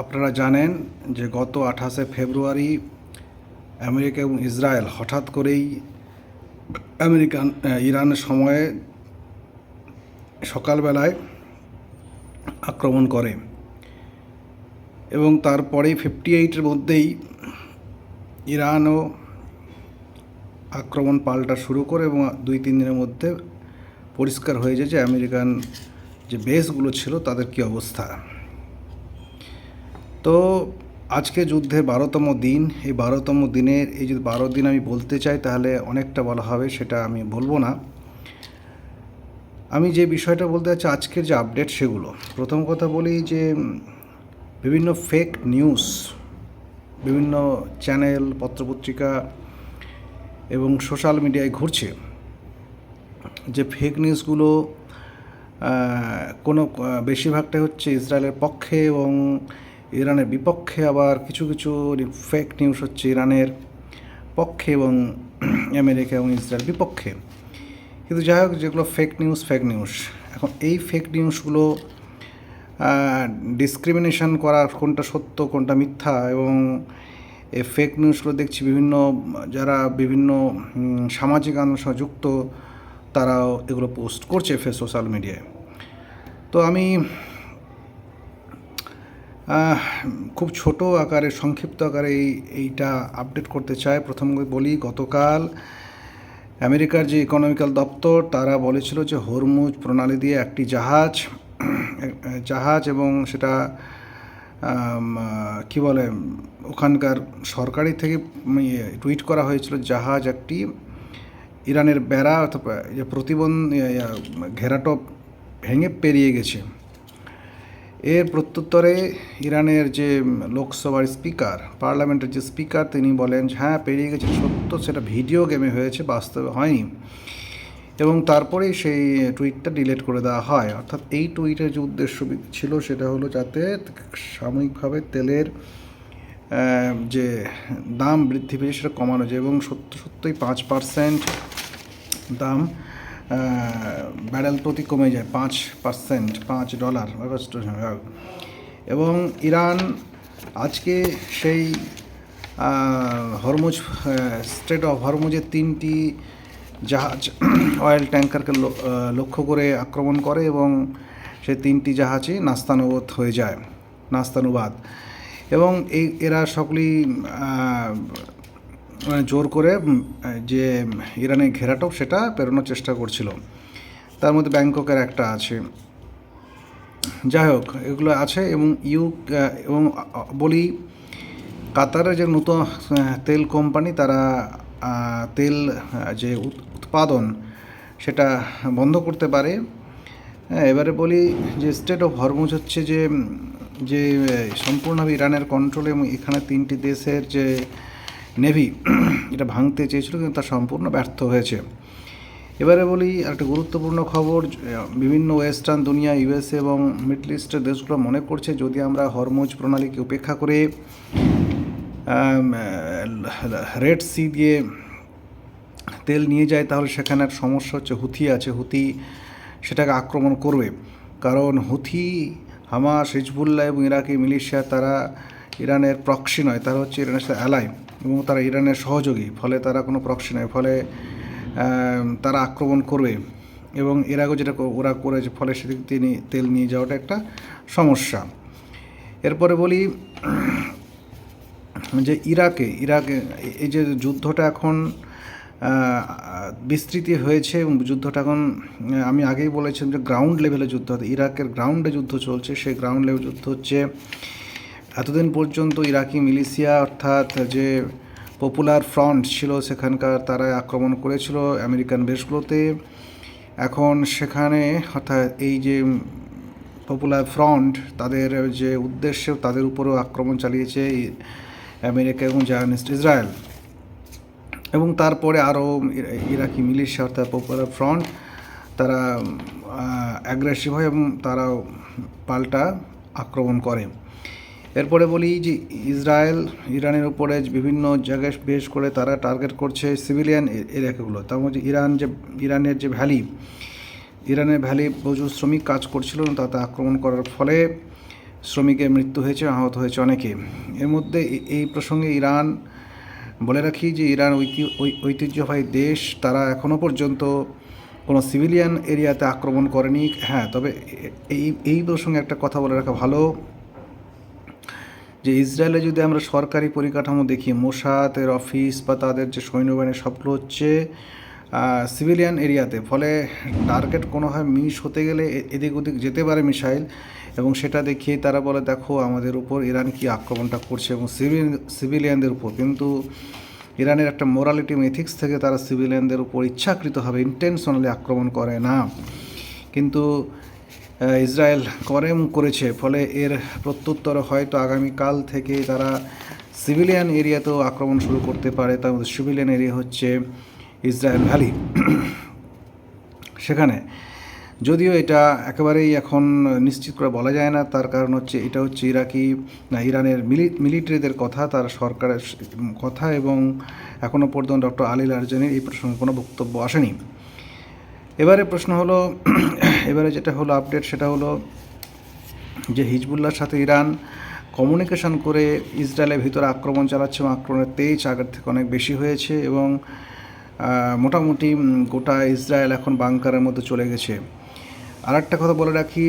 আপনারা জানেন যে গত 28শে ফেব্রুয়ারি আমেরিকা এবং ইসরায়েল হঠাৎ করেই ইরানের সময়ে সকালবেলায় আক্রমণ করে এবং তারপরেই 58-এর মধ্যেই ইরানও আক্রমণ পাল্টা শুরু করে এবং 2-3 দিনের মধ্যে পরিষ্কার হয়ে যায় যে আমেরিকান যে বেসগুলো ছিল তাদের কী অবস্থা। তো আজকে যুদ্ধের 12তম দিন। এই 12তম দিনের এই যদি 12 দিন আমি বলতে চাই তাহলে অনেকটা বলা হবে, সেটা আমি বলবো না। আমি যে বিষয়টা বলতে চাচ্ছি আজকের যে আপডেট সেগুলো। প্রথম কথা বলি যে বিভিন্ন ফেক নিউজ বিভিন্ন চ্যানেল পত্রপত্রিকা এবং সোশ্যাল মিডিয়ায় ঘুরছে, যে ফেক নিউজগুলো কোনো বেশিরভাগটাই হচ্ছে ইসরায়েলের পক্ষে এবং ইরানের বিপক্ষে, আবার কিছু কিছু ফেক নিউজ হচ্ছে ইরানের পক্ষে এবং আমেরিকা এবং ইসরায়েল বিপক্ষে। কিন্তু যাই হোক, যেগুলো ফেক নিউজ এখন এই ফেক নিউজগুলো ডিসক্রিমিনেশন করা কোনটা সত্য কোনটা মিথ্যা, এবং এই ফেক নিউজগুলো দেখছি যারা বিভিন্ন সামাজিক আন্দোলনের সঙ্গে যুক্ত তারাও এগুলো পোস্ট করছে সোশ্যাল মিডিয়ায়। তো আমি খুব ছোট আকারে সংক্ষিপ্ত আকারে এইটা আপডেট করতে চাই। প্রথম বলি, গতকাল আমেরিকার যে ইকোনমিক্যাল দপ্তর তারা বলেছিল যে হরমুজ প্রণালী দিয়ে একটি জাহাজ এবং সেটা কি বলে ওখানকার সরকারি থেকে টুইট করা হয়েছিল, জাহাজ একটি ইরানের বেড়া অথবা ঘেরাটোপ ভেঙে পেরিয়ে গেছে। এর প্রত্যুত্তরে ইরানের যে লোকসভার স্পিকার, পার্লামেন্টের যে স্পিকার, তিনি বলেন হ্যাঁ পেরিয়ে গেছে সত্য, সেটা ভিডিও গেমে হয়েছে, বাস্তবে হয়নি। এবং তারপরেই সেই টুইটটা ডিলিট করে দেওয়া হয়। অর্থাৎ এই টুইটের যে উদ্দেশ্য ছিল সেটা হলো যাতে সাময়িকভাবে তেলের যে দাম বৃদ্ধি পেয়েছে সেটা কমানো যায় এবং সত্যই 5% দাম ব্যারেল প্রতি কমে যায়, 5%, $5। এবং ইরান আজকে সেই হরমুজ স্ট্রেট অফ হরমুজের 3টি জাহাজ অয়েল ট্যাঙ্কারকে লক্ষ্য করে আক্রমণ করে এবং সেই 3টি জাহাজই নাস্তানুবাদ এবং এরা সকলেই জোর করে যে ইরানের ঘেরাটোপ সেটা পেরোনোর চেষ্টা করছিল। তার মধ্যে ব্যাংককের একটা আছে। যাই হোক, এগুলো আছে এবং এবং বলি, কাতারের যে নতুন তেল কোম্পানি তারা তেল যে উৎপাদন সেটা বন্ধ করতে পারে। এবারে বলি যে স্টেট অফ হরমুজ হচ্ছে যে সম্পূর্ণভাবে ইরানের কন্ট্রোলে এবং এখানে 3টি দেশের যে নেভি এটা ভাঙতে চেয়েছিল কিন্তু তা সম্পূর্ণ ব্যর্থ হয়েছে। এবারে বলি একটা গুরুত্বপূর্ণ খবর, বিভিন্ন ওয়েস্টার্ন দুনিয়া, ইউএসএ এবং মিডল ইস্টের দেশগুলো মনে করছে যদি আমরা হরমুজ প্রণালীকে উপেক্ষা করে রেড সি দিয়ে তেল নিয়ে যায় তাহলে সেখানে একটা সমস্যা হচ্ছে, হুথি সেটাকে আক্রমণ করবে। কারণ হুথি, হামাস, হিজবুল্লাহ এবং ইরাকি মিলিশিয়া তারা ইরানের প্রক্সি নয়, তারা হচ্ছে ইরানের সাথে অ্যালাই এবং তারা ইরানের সহযোগী, ফলে তারা কোনো প্রক্সি নয়, ফলে তারা আক্রমণ করবে এবং এর আগে যেটা ওরা করেছে, ফলে সেদিক দিয়ে তেল নিয়ে যাওয়াটা একটা সমস্যা। এরপরে বলি যে ইরাকে এই যে যুদ্ধটা এখন বিস্তৃতি হয়েছে এবং যুদ্ধটা এখন আমি আগেই বলেছিলাম যে গ্রাউন্ড লেভেলে যুদ্ধ হচ্ছে, ইরাকের গ্রাউন্ডে যুদ্ধ চলছে। সেই গ্রাউন্ড লেভেল যুদ্ধ হচ্ছে। এতদিন পর্যন্ত ইরাকি মিলিশিয়া অর্থাৎ যে পপুলার ফ্রন্ট ছিল সেখানকার তারা আক্রমণ করেছিল আমেরিকান বেসগুলোতে। এখন সেখানে অর্থাৎ এই যে পপুলার ফ্রন্ট তাদের যে উদ্দেশ্য তাদের উপরেও আক্রমণ চালিয়েছে আমেরিকা এবং জায়নিস্ট ইসরায়েল। এবং তারপরে আরও ইরাকি মিলিশিয়া অর্থাৎ পপুলার ফ্রন্ট তারা অ্যাগ্রেসিভ হয় এবং তারাও পাল্টা আক্রমণ করে। এরপরে বলি যে ইরানের উপরে বিভিন্ন জায়গায় বেশ করে তারা টার্গেট করছে সিভিলিয়ান এলাকাগুলো। তার মধ্যে ইরানের যে ভ্যালি প্রচুর শ্রমিক কাজ করছিল, তাতে আক্রমণ করার ফলে শ্রমিকের মৃত্যু হয়েছে, আহত হয়েছে অনেকে। এর মধ্যে এই প্রসঙ্গে ইরান, বলে রাখি যে ইরান ঐতিহ্যবাহী দেশ, তারা এখনও পর্যন্ত কোনো সিভিলিয়ান এরিয়াতে আক্রমণ করেনি। হ্যাঁ, তবে এই প্রসঙ্গে একটা কথা বলে রাখা ভালো যে ইসরায়েলে যদি আমরা সরকারি পরিকাঠামো দেখি, মোসাদের অফিস বা তাদের যে সৈন্যবাহিনী, সবগুলো হচ্ছে সিভিলিয়ান এরিয়াতে। ফলে টার্গেট কোনোভাবে মিস হতে গেলে এদিক ওদিক যেতে পারে মিসাইল, এবং সেটা দেখিয়ে তারা বলে দেখো আমাদের উপর ইরান কি আক্রমণটা করছে, এবং সিভিলিয়ানদের উপর। কিন্তু ইরানের একটা মোরালিটি এথিক্স থেকে তারা সিভিলিয়ানদের উপর ইচ্ছাকৃতভাবে ইন্টেনশনালি আক্রমণ করে না, কিন্তু ইসরায়েল করেছে। ফলে এর প্রত্যুত্তরে হয়তো আগামীকাল থেকে তারা সিভিলিয়ান এরিয়াতেও আক্রমণ শুরু করতে পারে। তার মধ্যে সিভিলিয়ান এরিয়া হচ্ছে ইসরায়েল ভ্যালি। সেখানে যদিও এটা একেবারেই এখন নিশ্চিত করে বলা যায় না, তার কারণ হচ্ছে এটা হচ্ছে ইরানের মিলিটারিদের কথা, তার সরকারের কথা, এবং এখনও পর্যন্ত ডক্টর আলী লারজানির এই প্রসঙ্গে কোনো বক্তব্য আসেনি। এবারে প্রশ্ন হলো, এবারে যেটা হলো আপডেট, সেটা হলো যে হিজবুল্লাহর সাথে ইরান কমিউনিকেশন করে ইসরায়েলের ভিতরে আক্রমণ চালাচ্ছে, এবং আক্রমণের তেজ আগের থেকে অনেক বেশি হয়েছে, এবং মোটামুটি গোটা ইসরায়েল এখন বাংকারের মধ্যে চলে গেছে। আর একটা কথা বলে রাখি,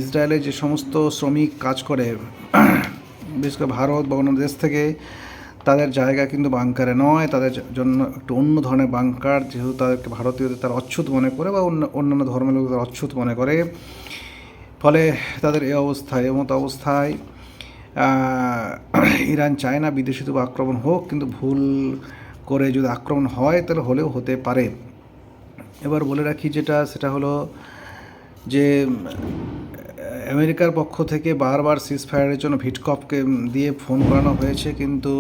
ইসরায়েলে যে সমস্ত শ্রমিক কাজ করে, বিশেষ করে ভারত বা অন্য দেশ থেকে, তাদের জায়গা কিন্তু বাংকারে নয়, তাদের জন্য একটু অন্য ধরনের বাংকার, যেহেতু তাদেরকে ভারতীয়দের তারা অচ্ছুত মনে করে, বা অন্যান্য ধর্মের লোক তারা অচ্ছুত মনে করে। ফলে তাদের এমতো অবস্থায় ইরান চায় না বিদেশি তো আক্রমণ হোক, কিন্তু ভুল করে যদি আক্রমণ হয় তাহলে হলেও হতে পারে। এবার বলে রাখি সেটা হলো যে আমেরিকার পক্ষ থেকে বারবার সিজফায়ারের জন্য ভিটকফকে দিয়ে ফোন করানো হয়েছে, কিন্তু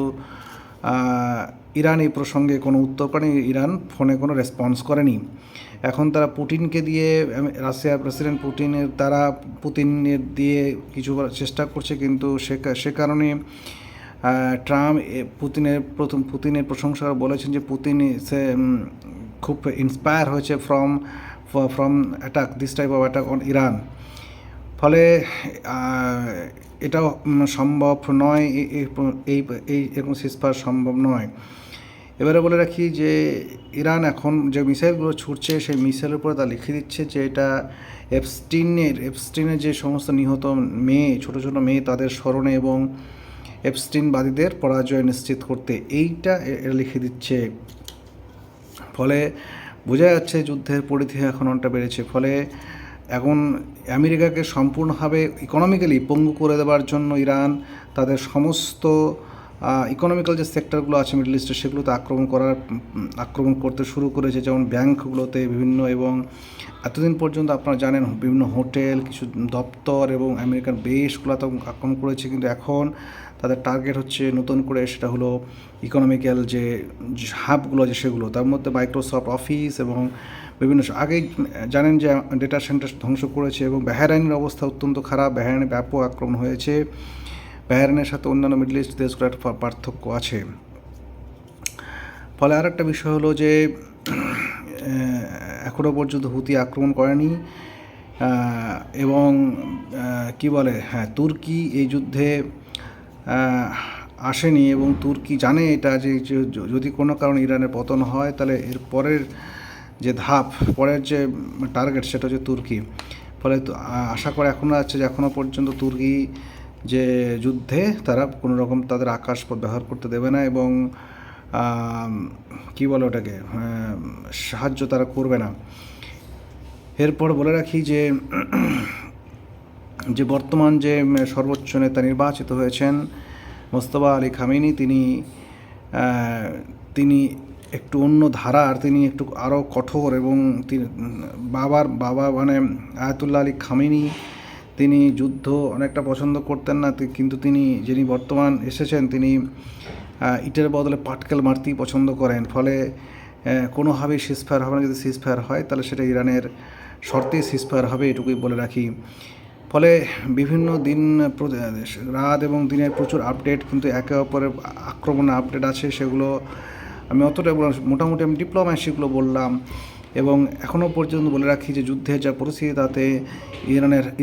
ইরান এই প্রসঙ্গে কোনো উত্তর করেনি, ইরান ফোনে কোনো রেসপন্স করেনি। এখন তারা পুতিনকে দিয়ে, রাশিয়ার প্রেসিডেন্ট পুতিনের দিয়ে কিছু চেষ্টা করছে, কিন্তু সে কারণে ট্রাম্প পুতিনের প্রশংসা বলেছেন যে পুতিন সে খুব ইন্সপায়ার হয়েছে from attack, this type of attack on Iran. ফলে এটাও সম্ভব নয়, এরকম সিজফায়ার সম্ভব নয়। এবারে বলে রাখি যে ইরান এখন যে মিসাইলগুলো ছুটছে, সেই মিসাইলের উপরে তা লিখে দিচ্ছে যে এটা এপস্টিনের যে সমস্ত নিহত মেয়ে, ছোট ছোট মেয়ে, তাদের স্মরণে এবং এপস্টিনবাদীদের পরাজয় নিশ্চিত করতে এইটা লিখে দিচ্ছে। ফলে বোঝা যাচ্ছে যুদ্ধের পরিধি এখন অনেকটা বেড়েছে। ফলে এখন আমেরিকাকে সম্পূর্ণভাবে ইকোনমিক্যালি পঙ্গু করে দেওয়ার জন্য ইরান তাদের সমস্ত ইকোনমিক্যাল যে সেক্টরগুলো আছে মিডল ইস্টে, সেগুলোতে আক্রমণ করতে শুরু করেছে, যেমন ব্যাংকগুলোতে বিভিন্ন, এবং এতদিন পর্যন্ত আপনারা জানেন বিভিন্ন হোটেল, কিছু দপ্তর এবং আমেরিকান বেসগুলোতে আক্রমণ করেছে। কিন্তু এখন তাদের টার্গেট হচ্ছে নতুন করে, সেটা হলো ইকোনমিক্যাল যে হাবগুলো আছে সেগুলো, তার মধ্যে মাইক্রোসফট অফিস এবং বিভিন্ন, আগেই জানেন যে ডেটা সেন্টার ধ্বংস করেছে। এবং বাহরাইনের অবস্থা অত্যন্ত খারাপ, বাহরাইনে ব্যাপক আক্রমণ হয়েছে। বাহরাইনের সাথে অন্যান্য মিডল ইস্ট দেশগুলোর একটা পার্থক্য আছে। ফলে আর একটা বিষয় হলো যে এখনও পর্যন্ত হুতি আক্রমণ করেনি, এবং কি বলে, হ্যাঁ, তুর্কি এই যুদ্ধে আসেনি, এবং তুর্কি জানে এটা যে যদি কোনো কারণে ইরানের পতন হয়, তাহলে এর পরের যে ধাপ, পরের যে টার্গেট, সেটা হচ্ছে তুর্কি। ফলে আশা করে এখনও আছে যে এখনও পর্যন্ত তুর্কি যে যুদ্ধে তারা কোনো রকম তাদের আকাশপথ ব্যবহার করতে দেবে না, এবং কি বলে ওটাকে, সাহায্য তারা করবে না। এরপর বলে রাখি যে বর্তমান যে সর্বোচ্চ নেতা নির্বাচিত হয়েছেন মোস্তফা আলী খামেনি, তিনি একটু অন্য ধারার, তিনি একটু আরও কঠোর, এবং বাবা মানে আয়াতুল্লাহ আলী খামেনি, তিনি যুদ্ধ অনেকটা পছন্দ করতেন না, কিন্তু যিনি বর্তমান এসেছেন, তিনি ইটের বদলে পাটকেল মারতেই পছন্দ করেন। ফলে কোনোভাবেই সিজফায়ার হবে না, যদি সিজফায়ার হয় তাহলে সেটা ইরানের শর্তেই সিজফায়ার হবে, এটুকুই বলে রাখি। ফলে বিভিন্ন রাত এবং দিনের প্রচুর আপডেট, কিন্তু একে অপরের আক্রমণের আপডেট আছে, সেগুলো আমি অতটা মোটামুটি আমি ডিপ্লোম্যাসিগুলো বললাম। এবং এখনও পর্যন্ত বলে রাখি যে যুদ্ধের যা পরিস্থিতি তাতে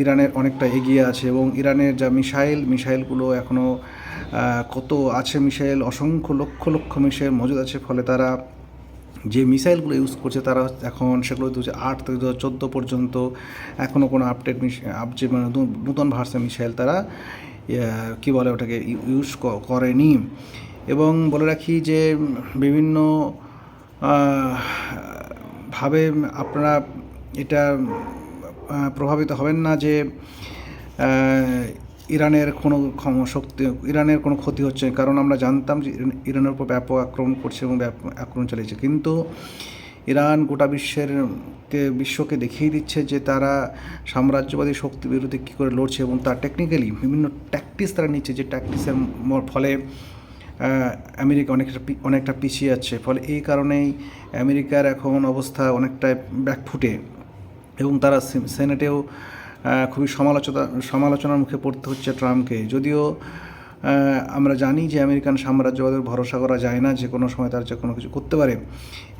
ইরানের অনেকটা এগিয়ে আছে, এবং ইরানের যা মিসাইলগুলো এখনও কত আছে, মিসাইল অসংখ্য লক্ষ লক্ষ মিসাইল মজুদ আছে। ফলে তারা যে মিসাইলগুলো ইউজ করছে তারা এখন সেগুলো 2008 থেকে 2014 পর্যন্ত এখনও কোনো যে মানে নতুন ভার্সন মিসাইল তারা কী বলে ওটাকে ইউজ করেনি। এবং বলে রাখি যে বিভিন্ন ভাবে আপনারা এটা প্রভাবিত হবেন না যে ইরানের কোনো ক্ষতি হচ্ছে, কারণ আমরা জানতাম যে ইরানের উপর ব্যাপক আক্রমণ করছে এবং আক্রমণ চালিয়েছে। কিন্তু ইরান গোটা বিশ্বকে দেখিয়ে দিচ্ছে যে তারা সাম্রাজ্যবাদী শক্তির বিরুদ্ধে কী করে লড়ছে, এবং তার টেকনিক্যালি বিভিন্ন ট্যাকটিক্স তারা নিচ্ছে, যে ট্যাকটিক্সের ফলে আমেরিকা অনেকটা পিছিয়ে যাচ্ছে। ফলে এই কারণেই আমেরিকার এখন অবস্থা অনেকটা ব্যাকফুটে, এবং তারা সেনেটেও খুবই সমালোচনার মুখে পড়তে হচ্ছে ট্রাম্পকে। যদিও আমরা জানি যে আমেরিকান সাম্রাজ্যবাদের ভরসা করা যায় না, যে কোনো সময় তার যে কোনো কিছু করতে পারে।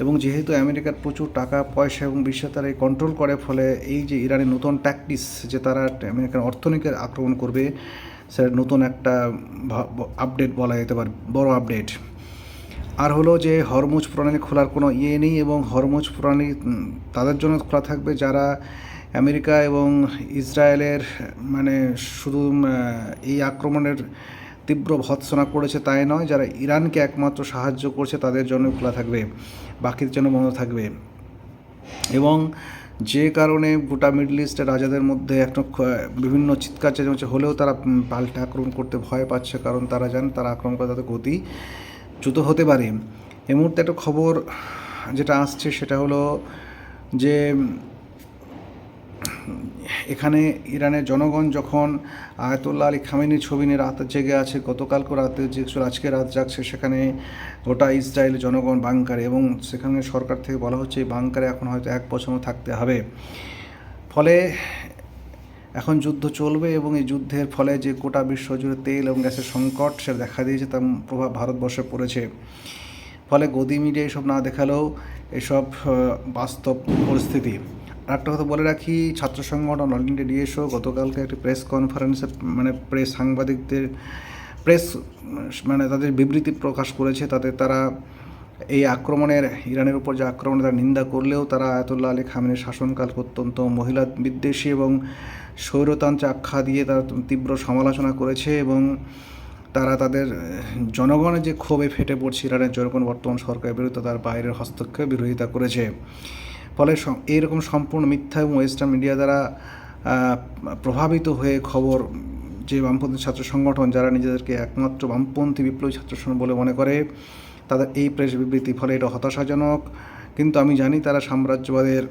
এবং যেহেতু আমেরিকার প্রচুর টাকা পয়সা এবং বিশ্বে তারা কন্ট্রোল করে, ফলে এই যে ইরানের নতুন ট্যাকটিক্স যে তারা আমেরিকার অর্থনীতির আক্রমণ করবে, সেটা নতুন একটা আপডেট বলা যেতে পারে, বড় আপডেট। আর হলো যে হরমুজ প্রণালী খোলার কোনো নেই, এবং হরমুজ প্রণালী তাদের জন্য খোলা থাকবে যারা আমেরিকা এবং ইসরায়েলের মানে শুধু এই আক্রমণের তীব্র ভৎসনা করেছে তাই নয়, যারা ইরানকে একমাত্র সাহায্য করছে তাদের জন্য খোলা থাকবে, বাকির জন্য বন্ধ থাকবে। এবং যে কারণে গোটা মিডল ইস্টের রাজাদের মধ্যে একটা বিভিন্ন চিৎকার চেঁচামেচি হলেও তারা পাল্টা আক্রমণ করতে ভয় পাচ্ছে, কারণ তারা জানে তারা আক্রমণ করে তাদের গতি দ্রুত হতে পারে। এই মুহূর্তে একটা খবর যেটা আসছে সেটা হলো যে এখানে ইরানের জনগণ যখন আয়াতুল্লাহ আলী খামেনির ছবি নিয়ে রাত জেগে আছে, গতকালকে রাতে যে আজকে রাত জাগছে, সেখানে গোটা ইসরায়েলের জনগণ বাংকারে, এবং সেখানে সরকার থেকে বলা হচ্ছে এই বাংকারে এখন হয়তো 1 বছর থাকতে হবে। ফলে এখন যুদ্ধ চলবে, এবং এই যুদ্ধের ফলে যে গোটা বিশ্ব জুড়ে তেল এবং গ্যাসের সংকট সেটা দেখা দিয়েছে, তার প্রভাব ভারতবর্ষে পড়েছে। ফলে গদি মিডিয়া এসব না দেখালেও এসব বাস্তব পরিস্থিতি। আর একটা কথা বলে রাখি, ছাত্র সংগঠন অল ইন্ডিয়া ডিএসও গতকালকে একটি প্রেস কনফারেন্সে সাংবাদিকদের তাদের বিবৃতি প্রকাশ করেছে। তাতে তারা এই আক্রমণের ইরানের উপর যে আক্রমণে তারা নিন্দা করলেও তারা আয়াতুল্লাহ আলী খামেনির শাসনকাল অত্যন্ত মহিলা বিদ্বেষী এবং স্বৈরতন্ত্রে আখ্যা দিয়ে তারা তীব্র সমালোচনা করেছে, এবং তারা তাদের জনগণের যে ক্ষোভে ফেটে পড়ছে ইরানের জনগণ বর্তমান সরকারের বিরুদ্ধে, তার বাইরের হস্তক্ষেপ বিরোধিতা করেছে। ফলে এইরকম সম্পূর্ণ মিথ্যা এবং ওয়েস্টার্ন মিডিয়া দ্বারা প্রভাবিত হয়ে খবর যে বামপন্থী ছাত্র সংগঠন যারা নিজেদেরকে একমাত্র বামপন্থী বিপ্লবী ছাত্র সংগঠন বলে মনে করে, তাদের এই প্রেস বিবৃতি, ফলে এটা হতাশাজনক। কিন্তু আমি জানি তারা সাম্রাজ্যবাদের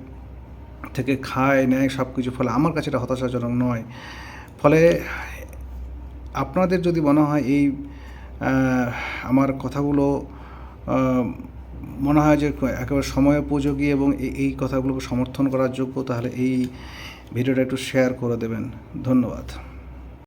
থেকে খায় নেয় সব কিছু, ফলে আমার কাছে এটা হতাশাজনক নয়। ফলে আপনাদের যদি মনে হয় এই আমার কথাগুলো মনে হয় যে একেবারে সময়োপযোগী এবং এই কথাগুলোকে সমর্থন করার যোগ্য, তাহলে এই ভিডিওটা একটু শেয়ার করে দেবেন। ধন্যবাদ।